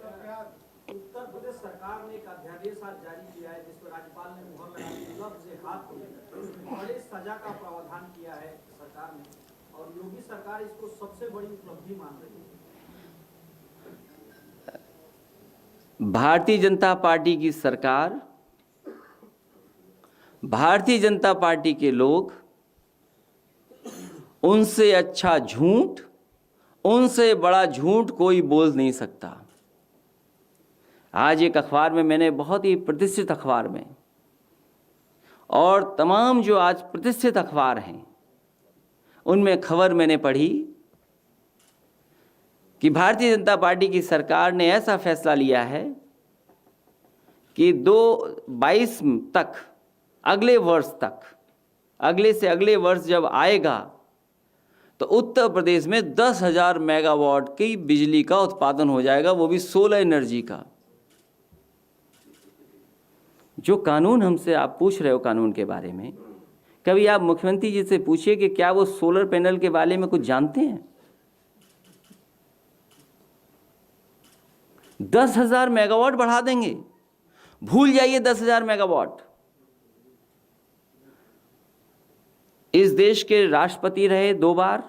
उत्तर प्रदेश सरकार ने एक अध्यादेश आज जारी किया है जिस पर राज्यपाल ने मुहर लगा दी, लफ्ज से हाथ को लेकर उसमें बड़े सजा का प्रावधान किया है सरकार ने, और योगी सरकार इसको सबसे बड़ी उपलब्धि मान रही है। भारतीय जनता पार्टी की सरकार, भारतीय जनता पार्टी के लोग, उनसे अच्छा झूठ, उनसे बड़ा झूठ कोई बोल नहीं सकता। आज एक अखबार में, मैंने बहुत ही प्रतिष्ठित अखबार में, और तमाम जो आज प्रतिष्ठित अखबार हैं उनमें खबर मैंने पढ़ी कि भारतीय जनता पार्टी की सरकार ने ऐसा फैसला लिया है कि 2022 तक, अगले वर्ष तक, अगले से अगले वर्ष जब आएगा तो उत्तर प्रदेश में 10,000 मेगावाट की बिजली का उत्पादन हो जाएगा, वो भी सोलर एनर्जी का। जो कानून हमसे आप पूछ रहे हो, कानून के बारे में, कभी आप मुख्यमंत्री जी से पूछिए कि क्या वो सोलर पैनल के बारे में कुछ जानते हैं? 10,000 मेगावाट बढ़ा देंगे, भूल जाइए 10,000 मेगावाट। इस देश के राष्ट्रपति रहे 2 बार,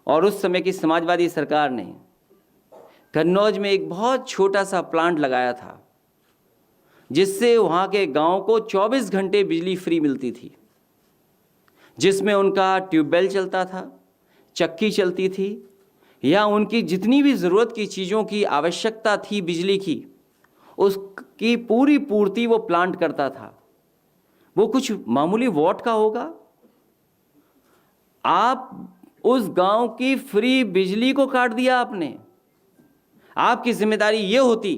और उस समय की समाजवादी सरकार ने कन्नौज में एक बहुत छोटा सा प्लांट लगाया था जिससे वहाँ के गांव को 24 घंटे बिजली फ्री मिलती थी, जिसमें उनका ट्यूबवेल चलता था, चक्की चलती थी, या उनकी जितनी भी ज़रूरत की चीज़ों की आवश्यकता थी बिजली की, उसकी पूरी पूर्ति वो प्लांट करता था। वो कुछ मामूली वॉट का होगा। आप उस गांव की फ्री बिजली को काट दिया आपने। आपकी जिम्मेदारी ये होती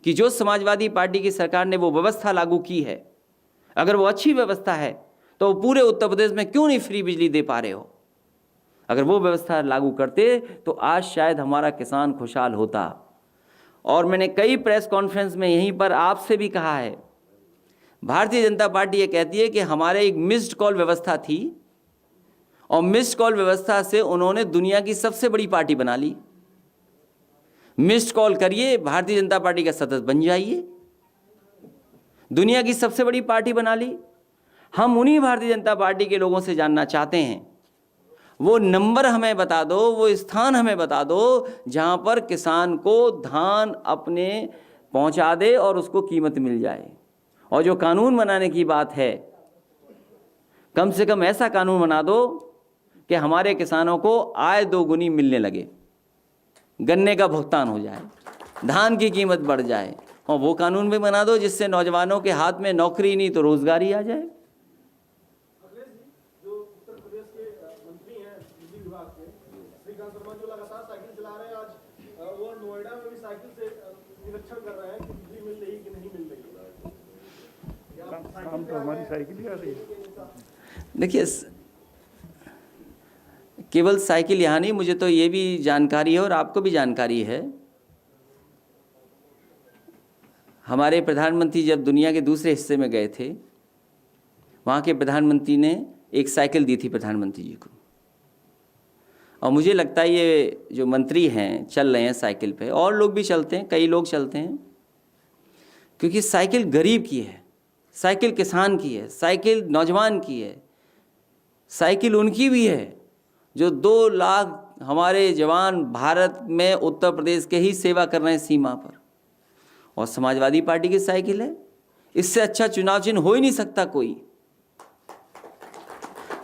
कि जो समाजवादी पार्टी की सरकार ने वो व्यवस्था लागू की है, अगर वो अच्छी व्यवस्था है तो पूरे उत्तर प्रदेश में क्यों नहीं फ्री बिजली दे पा रहे हो? अगर वो व्यवस्था लागू करते तो आज शायद हमारा किसान खुशहाल होता। और मैंने कई प्रेस कॉन्फ्रेंस में यहीं पर आपसे भी कहा है, भारतीय जनता पार्टी ये कहती है कि हमारे एक मिस्ड कॉल व्यवस्था थी, और मिस्ड कॉल व्यवस्था से उन्होंने दुनिया की सबसे बड़ी पार्टी बना ली। मिस्ड कॉल करिए, भारतीय जनता पार्टी का सदस्य बन जाइए, दुनिया की सबसे बड़ी पार्टी बना ली। हम उन्हीं भारतीय जनता पार्टी के लोगों से जानना चाहते हैं, वो नंबर हमें बता दो, वो स्थान हमें बता दो जहां पर किसान को धान अपने पहुंचा दे और उसको कीमत मिल जाए। और जो कानून बनाने की बात है, कम से कम ऐसा कानून बना दो कि हमारे किसानों को आय 2 गुनी मिलने लगे, गन्ने का भुगतान हो जाए, धान की कीमत बढ़ जाए। और वो कानून भी बना दो जिससे नौजवानों के हाथ में नौकरी नहीं तो रोजगारी आ जाए। जो उत्तर प्रदेश के मंत्री हैं बिजली विभाग के, श्रीकांत शर्मा, जो लगातार साइकिल चला रहे हैं, आज वो नोएडा में भी साइकिल से निरीक्षण कर रहे हैं कि बिजली मिल रही कि नहीं मिल रही। हम तो हमारी साइकिल ही आ रही है। देखिए, केवल साइकिल यहाँ नहीं, मुझे तो ये भी जानकारी है और आपको भी जानकारी है, हमारे प्रधानमंत्री जब दुनिया के दूसरे हिस्से में गए थे, वहाँ के प्रधानमंत्री ने एक साइकिल दी थी प्रधानमंत्री जी को। और मुझे लगता है ये जो मंत्री हैं चल रहे हैं साइकिल पे, और लोग भी चलते हैं, कई लोग चलते हैं, क्योंकि साइकिल गरीब की है, साइकिल किसान की है, साइकिल नौजवान की है, साइकिल उनकी भी है जो 2 लाख हमारे जवान भारत में उत्तर प्रदेश के ही सेवा कर रहे हैं सीमा पर। और समाजवादी पार्टी की साइकिल है। इससे अच्छा चुनाव चिन्ह हो ही नहीं सकता कोई।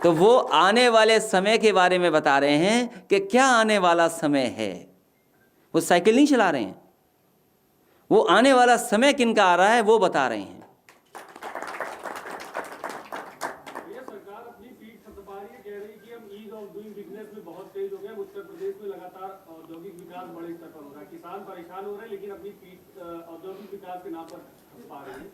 तो वो आने वाले समय के बारे में बता रहे हैं कि क्या आने वाला समय है। वो साइकिल नहीं चला रहे हैं, वो आने वाला समय किनका आ रहा है वो बता रहे हैं। सरकार अपनी पीठ थपथपा रही है, कह रही है कि हम ईज ऑफ डूइंग बिजनेस में बहुत तेज हो गए। उत्तर प्रदेश में लगातार औद्योगिक विकास बड़े स्तर पर हो रहा है, किसान परेशान हो रहे हैं, लेकिन अपनी पीठ औद्योगिक विकास के नाम पर थपथपा रही है,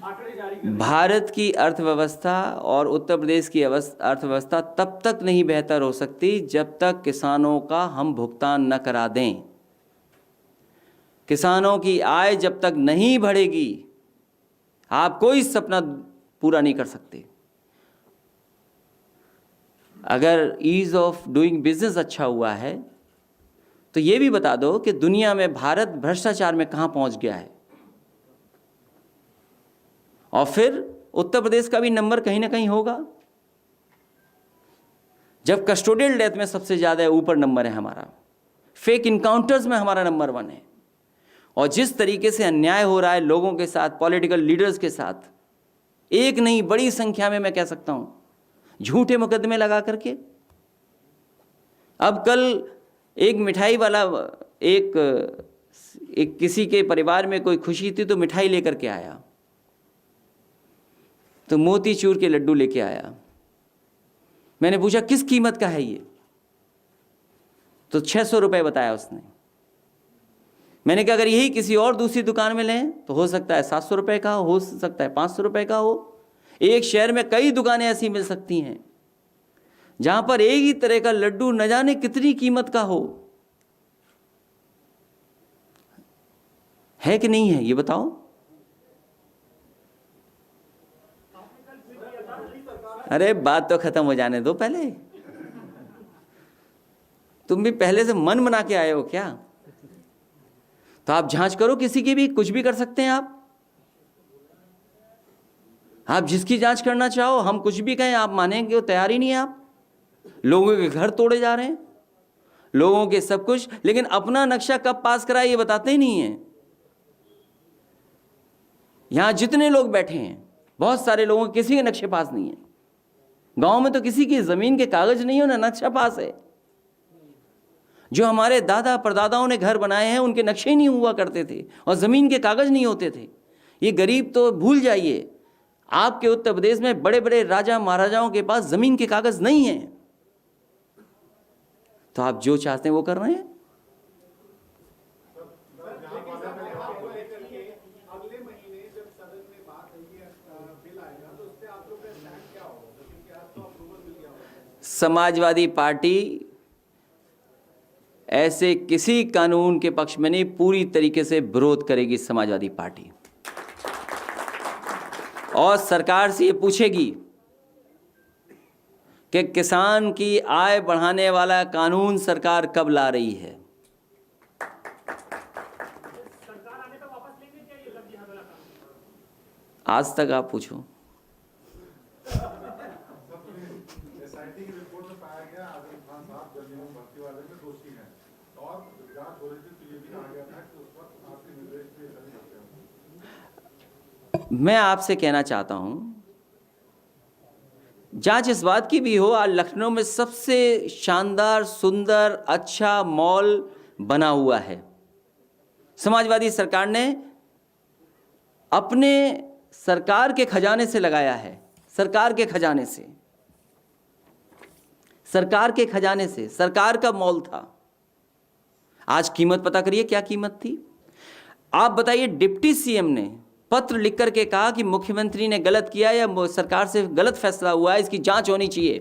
आंकड़े जारी कर रही है। भारत की अर्थव्यवस्था और उत्तर प्रदेश की अर्थव्यवस्था तब तक नहीं बेहतर हो सकती जब तक किसानों का हम भुगतान न करा दें। किसानों की आय जब तक नहीं बढ़ेगी, आप कोई सपना पूरा नहीं कर सकते। अगर ईज ऑफ डूइंग बिजनेस अच्छा हुआ है तो ये भी बता दो कि दुनिया में भारत भ्रष्टाचार में कहां पहुंच गया है। और फिर उत्तर प्रदेश का भी नंबर कहीं ना कहीं होगा। जब कस्टोडियल डेथ में सबसे ज्यादा ऊपर नंबर है हमारा, फेक इनकाउंटर्स में हमारा नंबर 1 है, और जिस तरीके से अन्याय हो रहा है लोगों के साथ, पॉलिटिकल लीडर्स के साथ, एक नहीं बड़ी संख्या में मैं कह सकता हूं झूठे मुकदमे लगा करके। अब कल एक मिठाई वाला एक किसी के परिवार में कोई खुशी थी तो मिठाई लेकर के आया, तो मोतीचूर के लड्डू लेके आया। मैंने पूछा किस कीमत का है ये, तो 600 रुपये बताया उसने। मैंने कहा अगर यही किसी और दूसरी दुकान में लें तो हो सकता है 700 रुपये का हो सकता है 500 रुपये का हो। एक शहर में कई दुकानें ऐसी मिल सकती हैं जहां पर एक ही तरह का लड्डू न जाने कितनी कीमत का हो। है कि नहीं है ये बताओ। अरे बात तो खत्म हो जाने दो पहले। तुम भी पहले से मन बना के आए हो क्या? तो आप जांच करो, किसी की भी कुछ भी कर सकते हैं आप जिसकी जांच करना चाहो। हम कुछ भी कहें आप मानेंगे, वो तैयार ही नहीं है। आप लोगों के घर तोड़े जा रहे हैं, लोगों के सब कुछ, लेकिन अपना नक्शा कब पास करा ये बताते ही नहीं है। यहां जितने लोग बैठे हैं, बहुत सारे लोगों के किसी के नक्शे पास नहीं है। गांव में तो किसी की जमीन के कागज नहीं हो ना नक्शा पास है। जो हमारे दादा परदादाओं ने घर बनाए हैं उनके नक्शे ही नहीं हुआ करते थे और जमीन के कागज नहीं होते थे। ये गरीब तो भूल जाइए, आपके उत्तर प्रदेश में बड़े बड़े राजा महाराजाओं के पास जमीन के कागज नहीं है। तो आप जो चाहते हैं वो कर रहे हैं। अगले महीने जब सदन में बात होगी, बिल आएगा तो उस पे आप लोग का स्टैंड क्या होगा? क्योंकि आज तो अप्रूवल मिल गया होगा। समाजवादी पार्टी ऐसे किसी कानून के पक्ष में नहीं, पूरी तरीके से विरोध करेगी समाजवादी पार्टी। और सरकार से ये पूछेगी कि किसान की आय बढ़ाने वाला कानून सरकार कब ला रही है। सरकार आने तक वापस लेंगे क्या ये लग वाला काम? आज तक आप पूछो। एसआईटी की रिपोर्ट में पाया गया आजम खान साहब जर्नलिज्म भर्ती वाले में दोषी हैं और जांच हो रही थी तो ये भी आ गया था कि उस वक्त आपके निर्देश पे सभी करते हैं। मैं आपसे कहना चाहता हूं, जांच इस बात की भी हो, आज लखनऊ में सबसे शानदार सुंदर अच्छा मॉल बना हुआ है। समाजवादी सरकार ने अपने सरकार के खजाने से लगाया है। सरकार के खजाने से, सरकार के खजाने से, सरकार का मॉल था। आज कीमत पता करिए क्या कीमत थी। आप बताइए, डिप्टी सीएम ने पत्र लिख करके कहा कि मुख्यमंत्री ने गलत किया या सरकार से गलत फैसला हुआ है, इसकी जांच होनी चाहिए।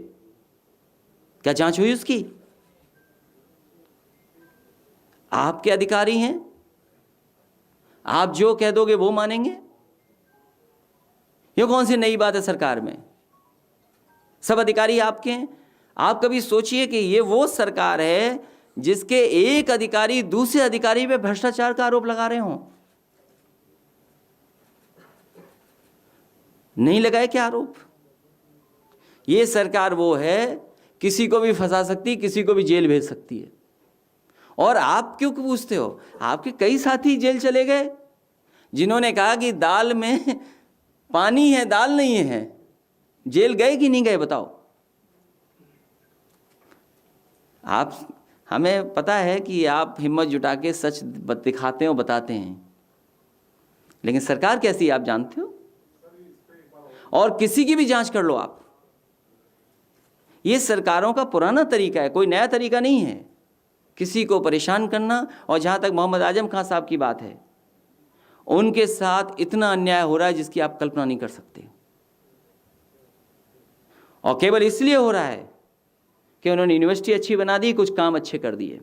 क्या जांच हुई उसकी? आपके अधिकारी हैं, आप जो कह दोगे वो मानेंगे। ये कौन सी नई बात है सरकार में? सब अधिकारी आपके हैं। आप कभी सोचिए कि ये वो सरकार है जिसके एक अधिकारी दूसरे अधिकारी पे भ्रष्टाचार का आरोप लगा रहे हों। नहीं लगाए क्या आरोप? ये सरकार वो है, किसी को भी फंसा सकती, किसी को भी जेल भेज सकती है। और आप क्यों पूछते हो? आपके कई साथी जेल चले गए जिन्होंने कहा कि दाल में पानी है, दाल नहीं है। जेल गए कि नहीं गए बताओ? आप, हमें पता है कि आप हिम्मत जुटा के सच दिखाते हो, बताते हैं, लेकिन सरकार कैसी है आप जानते हो। और किसी की भी जांच कर लो आप। ये सरकारों का पुराना तरीका है, कोई नया तरीका नहीं है किसी को परेशान करना। और जहां तक मोहम्मद आजम खान साहब की बात है, उनके साथ इतना अन्याय हो रहा है जिसकी आप कल्पना नहीं कर सकते। और केवल इसलिए हो रहा है कि उन्होंने यूनिवर्सिटी अच्छी बना दी, कुछ काम अच्छे कर दिए।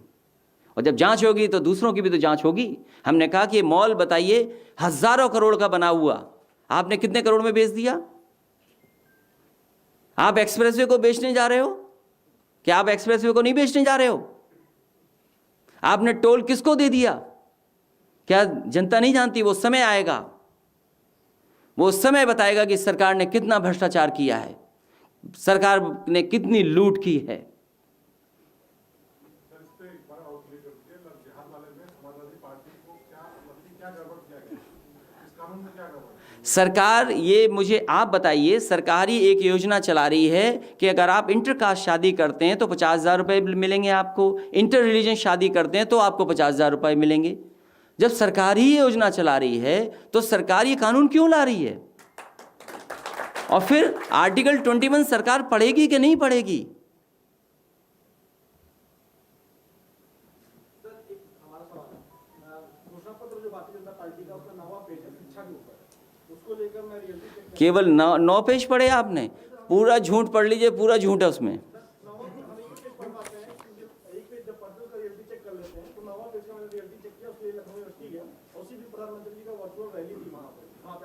और जब जांच होगी तो दूसरों की भी तो जांच होगी। हमने कहा कि मॉल बताइए, हजारों करोड़ का बना हुआ, आपने कितने करोड़ में बेच दिया? आप एक्सप्रेसवे को बेचने जा रहे हो? क्या आप एक्सप्रेसवे को नहीं बेचने जा रहे हो? आपने टोल किसको दे दिया? क्या जनता नहीं जानती? वो समय आएगा, वो समय बताएगा कि सरकार ने कितना भ्रष्टाचार किया है, सरकार ने कितनी लूट की है। सर, इस पे एक बार और क्लियर कर दीजिए, बिहार वाले में समाजवादी पार्टी को क्या गड़बड़ किया गया, इस कानून में क्या गड़बड़? सरकार, ये मुझे आप बताइए, सरकारी एक योजना चला रही है कि अगर आप इंटरकास्ट शादी करते हैं तो 50,000 रुपये मिलेंगे आपको, इंटर रिलीजन शादी करते हैं तो आपको 50,000 रुपये मिलेंगे। जब सरकार ही योजना चला रही है तो सरकार ये कानून क्यों ला रही है? और फिर आर्टिकल 21 सरकार पढ़ेगी कि नहीं पढ़ेगी? सर, एक हमारा सवाल है, घोषणा पत्र जो भारतीय जनता पार्टी का उसका 9वां पेज है शिक्षा के ऊपर, उसको लेकर मैं रियलिटी चेक केवल 9 पेज पढ़े आपने? पूरा झूठ पढ़ लीजिए, पूरा झूठ है उसमें। 9वां हम एक पेज पढ़ पाते हैं, क्योंकि एक पेज जब पढ़ते हैं उसका रियलिटी चेक कर लेते हैं, तो 9वां पेज का मैंने रियलिटी चेक किया, उसके लिए लखनऊ यूनिवर्सिटी गया, उसी दिन प्रधानमंत्री जी का वर्चुअल रैली थी वहाँ पे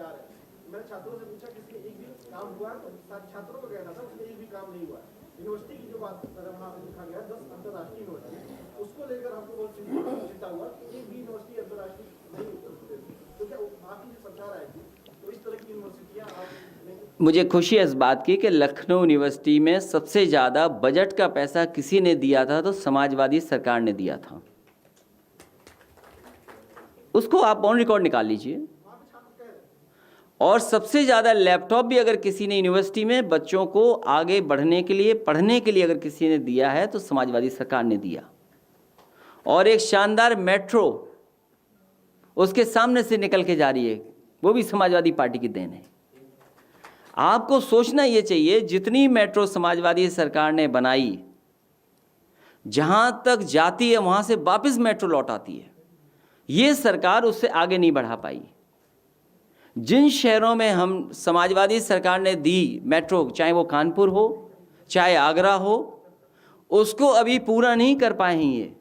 आ रहे हैं। मैंने छात्रों से पूछा किसी एक भी काम हुआ है, तो छात्रों को कहना था उसमें एक भी काम नहीं हुआ है। यूनिवर्सिटी की जो बात वहाँ पे लिखा गया 10 अंतर्राष्ट्रीय यूनिवर्सिटी, उसको लेकर हमको बहुत चिंता हुआ कि एक भी यूनिवर्सिटी अंतर्राष्ट्रीय नहीं उत्तर प्रदेश में, तो क्या बाकी जो सरकार आएगी तो इस तरह की यूनिवर्सिटियाँ आप? मुझे खुशी है इस बात की कि लखनऊ यूनिवर्सिटी में सबसे ज़्यादा बजट का पैसा किसी ने दिया था तो समाजवादी सरकार ने दिया था। उसको आप ऑन रिकॉर्ड निकाल लीजिए। और सबसे ज़्यादा लैपटॉप भी अगर किसी ने यूनिवर्सिटी में बच्चों को आगे बढ़ने के लिए, पढ़ने के लिए अगर किसी ने दिया है तो समाजवादी सरकार ने दिया। और एक शानदार मेट्रो उसके सामने से निकल के जा रही है, वो भी समाजवादी पार्टी की देन है। आपको सोचना ये चाहिए, जितनी मेट्रो समाजवादी सरकार ने बनाई, जहां तक जाती है वहां से वापस मेट्रो लौट आती है। ये सरकार उससे आगे नहीं बढ़ा पाई। जिन शहरों में हम समाजवादी सरकार ने दी मेट्रो, चाहे वो कानपुर हो चाहे आगरा हो, उसको अभी पूरा नहीं कर पाए हैं। ये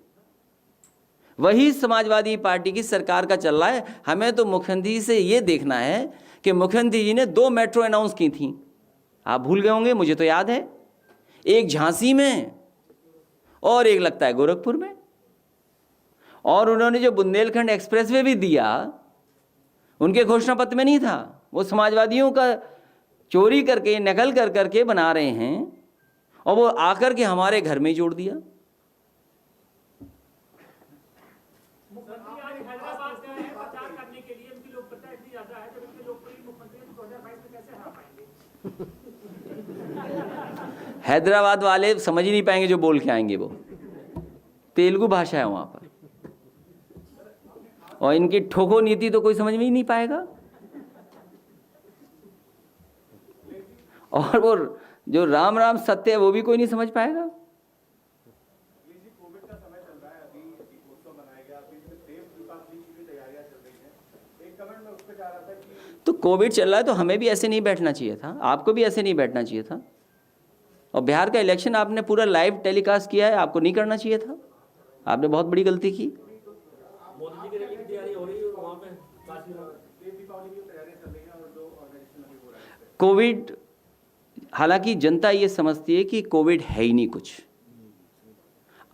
वही समाजवादी पार्टी की सरकार का चल रहा है। हमें तो मुख्यमंत्री से ये देखना है कि मुख्यमंत्री जी ने 2 मेट्रो अनाउंस की थी, आप भूल गए होंगे, मुझे तो याद है, एक झांसी में और एक लगता है गोरखपुर में। और उन्होंने जो बुंदेलखंड एक्सप्रेसवे भी दिया, उनके घोषणा पत्र में नहीं था। वो समाजवादियों का चोरी करके, नकल कर करके बना रहे हैं और वो आकर के हमारे घर में जोड़ दिया। मुख्यमंत्री आज हैदराबाद गए हैं प्रचार करने के लिए, उनकी लोकप्रियता इतनी ज्यादा है, जब इनके लोकप्रिय मुख्यमंत्री 2022 में कैसे हरा पाएंगे? हैदराबाद वाले समझ ही नहीं पाएंगे जो बोल के आएंगे, वो तेलुगु भाषा है वहाँ पर, और इनकी ठोको नीति तो कोई समझ में ही नहीं पाएगा। और वो जो राम राम सत्य है वो भी कोई नहीं समझ पाएगा। कोविड का समय चल रहा है, अभी दीपोत्सव मनाया गया, अभी देव दीपावली की भी तैयारियां चल रही हैं। एक कमेंट में उस पर जा रहा था कि तो कोविड चल रहा है तो हमें भी ऐसे नहीं बैठना चाहिए था, आपको भी ऐसे नहीं बैठना चाहिए था। और बिहार का इलेक्शन आपने पूरा लाइव टेलीकास्ट किया है, आपको नहीं करना चाहिए था, आपने बहुत बड़ी गलती की। मोदी जी की रैली की तैयारी हो रही है वहाँ पे काशी में। देव दीपावली की तैयारियां चल रही हैं और जो ऑर्गेनाइजेशन अभी हो रहा है। कोविड, हालांकि जनता ये समझती है कि कोविड है ही नहीं कुछ,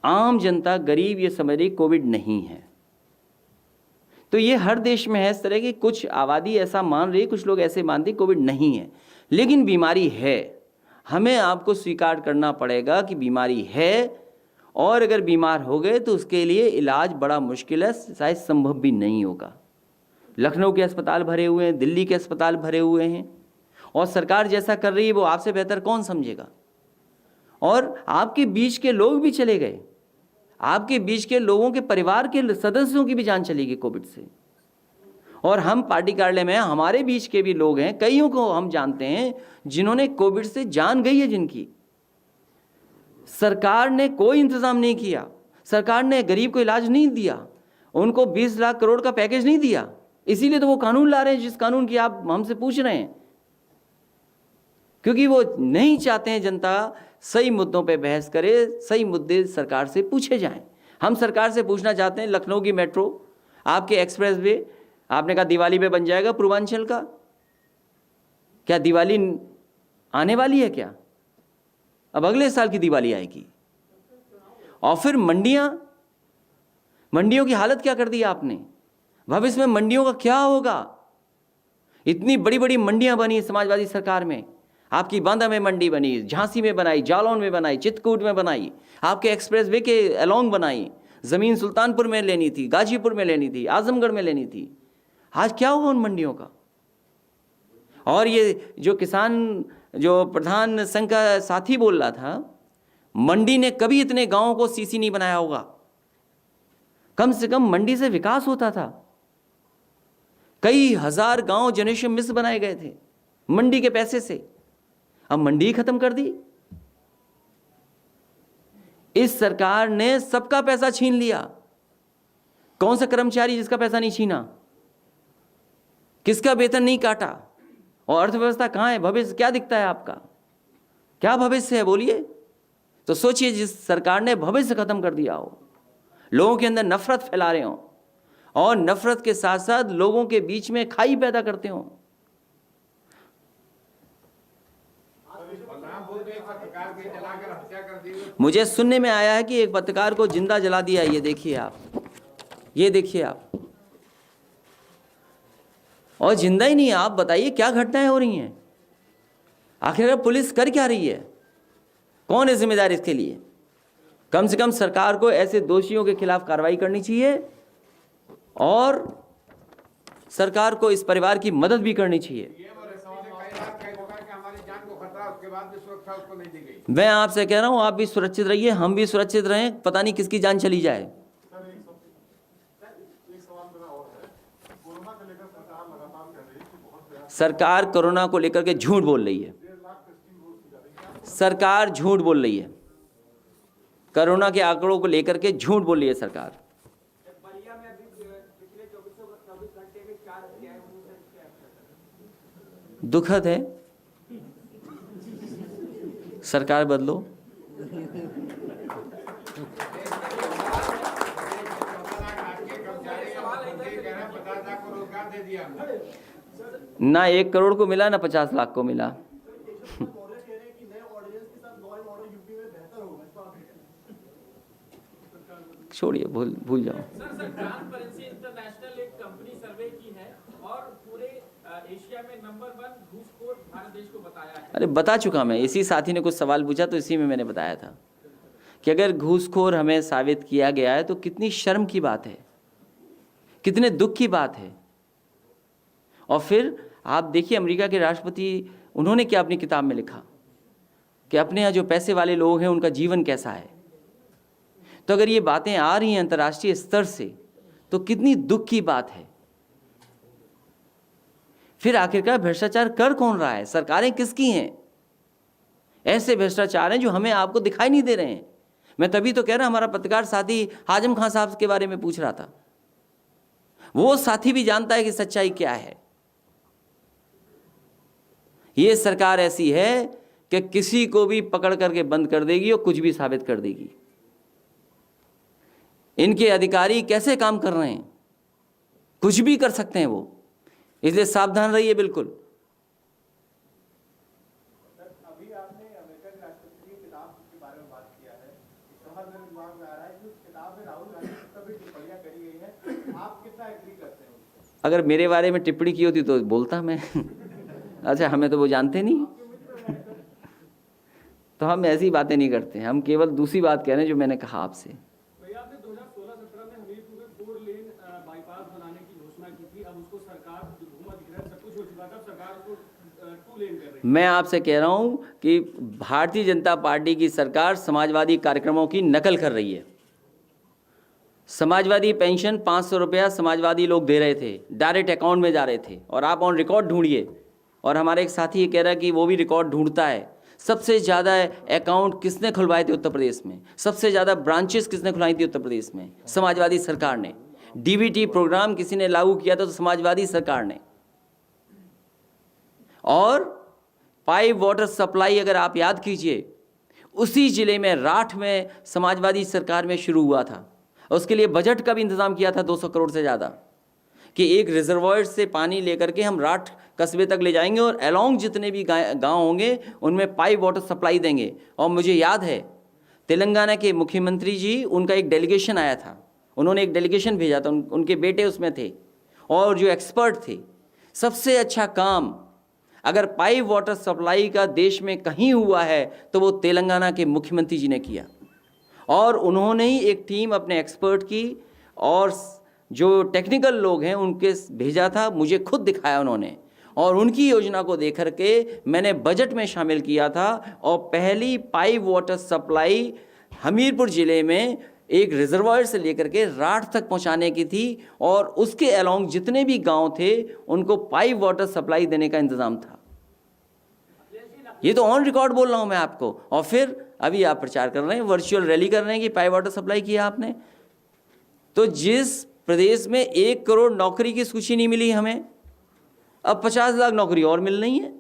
आम जनता गरीब ये समझ रही कोविड नहीं है। तो ये हर देश में है इस तरह की, कुछ आबादी ऐसा मान रही है, कुछ लोग ऐसे मानते कोविड नहीं है, लेकिन बीमारी है। हमें आपको स्वीकार करना पड़ेगा कि बीमारी है, और अगर बीमार हो गए तो उसके लिए इलाज बड़ा मुश्किल है, शायद संभव भी नहीं होगा। लखनऊ के अस्पताल भरे हुए हैं, दिल्ली के अस्पताल भरे हुए हैं, और सरकार जैसा कर रही है वो आपसे बेहतर कौन समझेगा। और आपके बीच के लोग भी चले गए, आपके बीच के लोगों के परिवार के सदस्यों की भी जान चली गई कोविड से। और हम पार्टी कार्यालय में, हमारे बीच के भी लोग हैं, कईयों को हम जानते हैं जिन्होंने कोविड से जान गई है जिनकी। सरकार ने कोई इंतजाम नहीं किया, सरकार ने गरीब को इलाज नहीं दिया, उनको 20 लाख करोड़ का पैकेज नहीं दिया। इसीलिए तो वो कानून ला रहे हैं जिस कानून की आप हमसे पूछ रहे हैं, क्योंकि वो नहीं चाहते हैं जनता सही मुद्दों पे बहस करे, सही मुद्दे सरकार से पूछे जाएं। हम सरकार से पूछना चाहते हैं, लखनऊ की मेट्रो, आपके एक्सप्रेसवे, आपने कहा दिवाली पे बन जाएगा पूर्वांचल का, क्या दिवाली आने वाली है क्या? अब अगले साल की दिवाली आएगी। और फिर मंडियां, मंडियों की हालत क्या कर दी आपने? भविष्य में मंडियों का क्या होगा? इतनी बड़ी बड़ी मंडियां बनी समाजवादी सरकार में। आपकी बांदा में मंडी बनी, झांसी में बनाई, जालौन में बनाई, चित्रकूट में बनाई, आपके एक्सप्रेस वे के अलोंग बनाई। ज़मीन सुल्तानपुर में लेनी थी, गाजीपुर में लेनी थी, आजमगढ़ में लेनी थी। आज क्या हुआ उन मंडियों का? और ये जो किसान, जो प्रधान संघ का साथी बोल रहा था, मंडी ने कभी इतने गांवों को सीसी नहीं बनाया होगा। कम से कम मंडी से विकास होता था। कई हजार गांव जनरेशन मिस बनाए गए थे मंडी के पैसे से। अब मंडी खत्म कर दी। इस सरकार ने सबका पैसा छीन लिया। कौन सा कर्मचारी जिसका पैसा नहीं छीना? किसका वेतन नहीं काटा? और अर्थव्यवस्था कहां है? भविष्य क्या दिखता है आपका? क्या भविष्य है बोलिए? तो सोचिए, जिस सरकार ने भविष्य खत्म कर दिया हो, लोगों के अंदर नफरत फैला रहे हो और नफरत के साथ साथ लोगों के बीच में खाई पैदा करते हो। मुझे सुनने में आया है कि एक पत्रकार को जिंदा जला दिया। ये देखिए आप, ये देखिए आप। और जिंदा ही नहीं है। आप बताइए क्या घटनाएं हो रही हैं? आखिरकार पुलिस कर क्या रही है? कौन है जिम्मेदार इसके लिए? कम से कम सरकार को ऐसे दोषियों के खिलाफ कार्रवाई करनी चाहिए और सरकार को इस परिवार की मदद भी करनी चाहिए। मैं आपसे कह रहा हूं, आप भी सुरक्षित रहिए, हम भी सुरक्षित रहें। पता नहीं किसकी जान चली जाए। सरकार कोरोना को लेकर के झूठ बोल रही है। सरकार झूठ बोल रही है। कोरोना के आंकड़ों को लेकर के झूठ बोल रही है सरकार। दुखद है। सरकार बदलो। ना 1 करोड़ को मिला, ना 50 लाख को मिला। छोड़िए, भूल जाओ। सर, ट्रांसपेरेंसी इंटरनेशनल एक कंपनी सर्वे की है और पूरे एशिया में नंबर 1 घूसखोर भारत देश को बताया है। अरे बता चुका मैं। इसी साथी ने कुछ सवाल पूछा तो इसी में मैंने बताया था कि अगर घूसखोर हमें साबित किया गया है तो कितनी शर्म की बात है, कितने दुख की बात है। और फिर आप देखिए, अमेरिका के राष्ट्रपति, उन्होंने क्या अपनी किताब में लिखा कि अपने यहाँ जो पैसे वाले लोग हैं उनका जीवन कैसा है। तो अगर ये बातें आ रही हैं अंतर्राष्ट्रीय स्तर से तो कितनी दुख की बात है। फिर आखिरकार भ्रष्टाचार कर कौन रहा है? सरकारें किसकी हैं? ऐसे भ्रष्टाचार हैं जो हमें आपको दिखाई नहीं दे रहे हैं। मैं तभी तो कह रहा, हमारा पत्रकार साथी हाजिम खान साहब के बारे में पूछ रहा था। वो साथी भी जानता है कि सच्चाई क्या है। ये सरकार ऐसी है कि किसी को भी पकड़ करके बंद कर देगी और कुछ भी साबित कर देगी। इनके अधिकारी कैसे काम कर रहे हैं? कुछ भी कर सकते हैं वो। इसलिए सावधान रहिए बिल्कुल। अभी आपने अमेरिकन राष्ट्रपति की किताब के बारे में बात किया है। समझ मेरे दिमाग में आ रहा है कि उस किताब में राहुल गांधी की सभी टिप्पणियां करी गई हैं। आप कितना एग्री करते हैं उससे? अगर मेरे बारे में टिप्पणी की होती तो बोलता मैं। अच्छा, हमें तो वो जानते नहीं। तो हम ऐसी बातें नहीं करते। हम केवल दूसरी बात कह रहे हैं जो मैंने कहा आपसे। भैया, आपने 2016-17 में हमीरपुर में 4 लेन बाईपास बनाने की घोषणा की थी। अब उसको सरकार, भूमधिग्रहण सब कुछ हो चुका था, सरकार उसको 2 लेन कर रही है। मैं आपसे कह रहा हूं कि भारतीय जनता पार्टी की सरकार समाजवादी कार्यक्रमों की नकल कर रही है। समाजवादी पेंशन 500 रुपया समाजवादी लोग दे रहे थे, डायरेक्ट अकाउंट में जा रहे थे। और आप ऑन रिकॉर्ड ढूंढिए। और हमारे एक साथी ये कह रहा है कि वो भी रिकॉर्ड ढूंढता है। सबसे ज़्यादा अकाउंट किसने खुलवाए थे उत्तर प्रदेश में? सबसे ज़्यादा ब्रांचेस किसने खुलवाई थी उत्तर प्रदेश में? समाजवादी सरकार ने। डीबीटी प्रोग्राम किसी ने लागू किया था तो समाजवादी सरकार ने। और पाइप वाटर सप्लाई, अगर आप याद कीजिए, उसी जिले में राठ में समाजवादी सरकार में शुरू हुआ था। उसके लिए बजट का भी इंतजाम किया था 200 करोड़ से ज़्यादा, कि एक रिजर्वॉयर से पानी लेकर के हम राठ कस्बे तक ले जाएंगे और अलोंग जितने भी गांव होंगे उनमें पाइप वाटर सप्लाई देंगे। और मुझे याद है तेलंगाना के मुख्यमंत्री जी, उनका एक डेलीगेशन आया था, उन्होंने एक डेलीगेशन भेजा था, उनके बेटे उसमें थे और जो एक्सपर्ट थे। सबसे अच्छा काम अगर पाइप वाटर सप्लाई का देश में कहीं हुआ है तो वो तेलंगाना के मुख्यमंत्री जी ने किया, और उन्होंने ही एक टीम अपने एक्सपर्ट की और जो टेक्निकल लोग हैं उनके भेजा था, मुझे खुद दिखाया उन्होंने, और उनकी योजना को देख करके मैंने बजट में शामिल किया था। और पहली पाइप वाटर सप्लाई हमीरपुर ज़िले में एक रिजर्वायर से लेकर के राठ तक पहुंचाने की थी, और उसके अलोंग जितने भी गांव थे उनको पाइप वाटर सप्लाई देने का इंतज़ाम था। ये तो ऑन रिकॉर्ड बोल रहा हूं मैं आपको। और फिर अभी आप प्रचार कर रहे हैं, वर्चुअल रैली कर रहे हैं कि पाइप वाटर सप्लाई किया आपने। तो जिस प्रदेश में 1 करोड़ नौकरी की सूची नहीं मिली हमें, अब 50 लाख नौकरी और मिल रही है।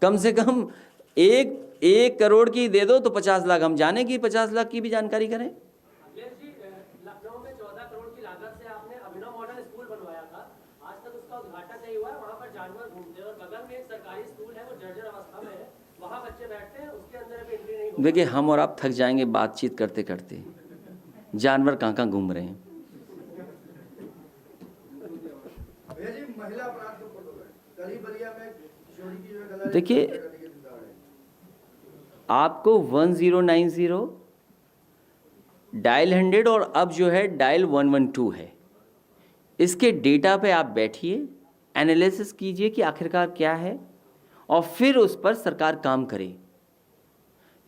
कम से कम एक करोड़ की दे दो तो 50 लाख हम जाने की 50 लाख की भी जानकारी करें। लखनऊ में 14 करोड़ की लागत से आपने अभिनव मॉडल स्कूल बनवाया था, आज तक उसका उद्घाटन नहीं हुआ है। वहाँ पर जानवर घूमते हैं और बगल में एक सरकारी स्कूल है, वो जर्जर अवस्था में है, वहाँ बच्चे बैठते हैं, उसके अंदर अभी एंट्री नहीं। देखिए, हम और आप थक जाएंगे बातचीत करते करते, जानवर कहाँ कहाँ घूम रहे हैं। भैया जी, महिला अपराध को फोटो है, कल बलिया में किशोरी की जो है गला देखिए, आपको 1090 डायल 100 और अब जो है डायल 112 है, इसके डेटा पे आप बैठिए, एनालिसिस कीजिए कि आखिरकार क्या है, और फिर उस पर सरकार काम करे।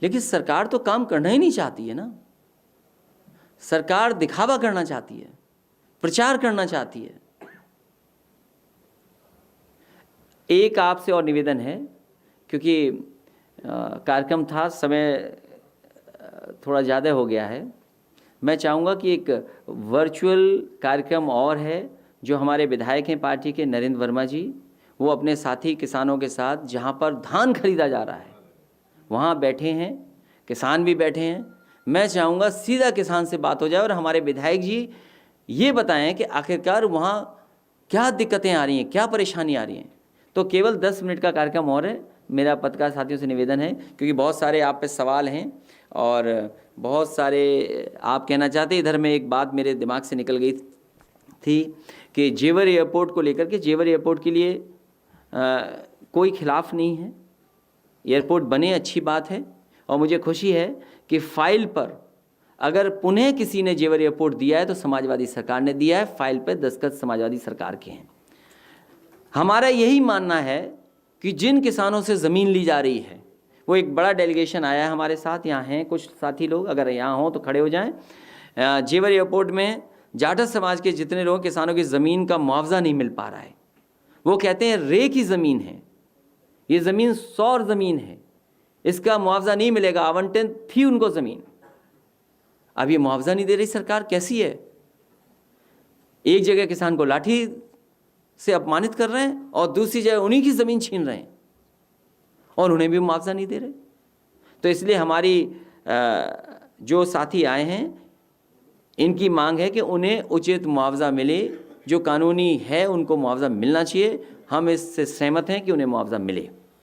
लेकिन सरकार तो काम करना ही नहीं चाहती है ना। सरकार दिखावा करना चाहती है, प्रचार करना चाहती है। एक आपसे और निवेदन है, क्योंकि कार्यक्रम था, समय थोड़ा ज़्यादा हो गया है। मैं चाहूँगा कि एक वर्चुअल कार्यक्रम और है जो हमारे विधायक हैं पार्टी के नरेंद्र वर्मा जी, वो अपने साथी किसानों के साथ जहाँ पर धान खरीदा जा रहा है वहाँ बैठे हैं, किसान भी बैठे हैं। मैं चाहूँगा सीधा किसान से बात हो जाए और हमारे विधायक जी ये बताएं कि आखिरकार वहाँ क्या दिक्कतें आ रही हैं, क्या परेशानी आ रही हैं। तो केवल 10 मिनट का कार्यक्रम और है। मेरा पत्रकार साथियों से निवेदन है, क्योंकि बहुत सारे आप पे सवाल हैं और बहुत सारे आप कहना चाहते। इधर में एक बात मेरे दिमाग से निकल गई थी कि जेवर एयरपोर्ट को लेकर के, जेवर एयरपोर्ट के लिए कोई खिलाफ नहीं है, एयरपोर्ट बने अच्छी बात है, और मुझे खुशी है कि फाइल पर अगर पुनः किसी ने जेवर एयरपोर्ट दिया है तो समाजवादी सरकार ने दिया है, फाइल पर दस्तखत समाजवादी सरकार के हैं। हमारा यही मानना है कि जिन किसानों से ज़मीन ली जा रही है, वो एक बड़ा डेलीगेशन आया है हमारे साथ, यहाँ हैं कुछ साथी लोग, अगर यहाँ हों तो खड़े हो जाएं। जेवर एयरपोर्ट में जाटव समाज के जितने लोग किसानों की ज़मीन का मुआवजा नहीं मिल पा रहा है, वो कहते हैं रे की ज़मीन है, ये ज़मीन सौर ज़मीन है, इसका मुआवजा नहीं मिलेगा। आवंटन थी उनको ज़मीन, अब ये मुआवजा नहीं दे रही सरकार, कैसी है। एक जगह किसान को लाठी से अपमानित कर रहे हैं और दूसरी जगह उन्हीं की ज़मीन छीन रहे हैं और उन्हें भी मुआवजा नहीं दे रहे। तो इसलिए हमारी जो साथी आए हैं, इनकी मांग है कि उन्हें उचित मुआवजा मिले, जो कानूनी है उनको मुआवजा मिलना चाहिए। हम इससे सहमत हैं कि उन्हें मुआवजा मिले।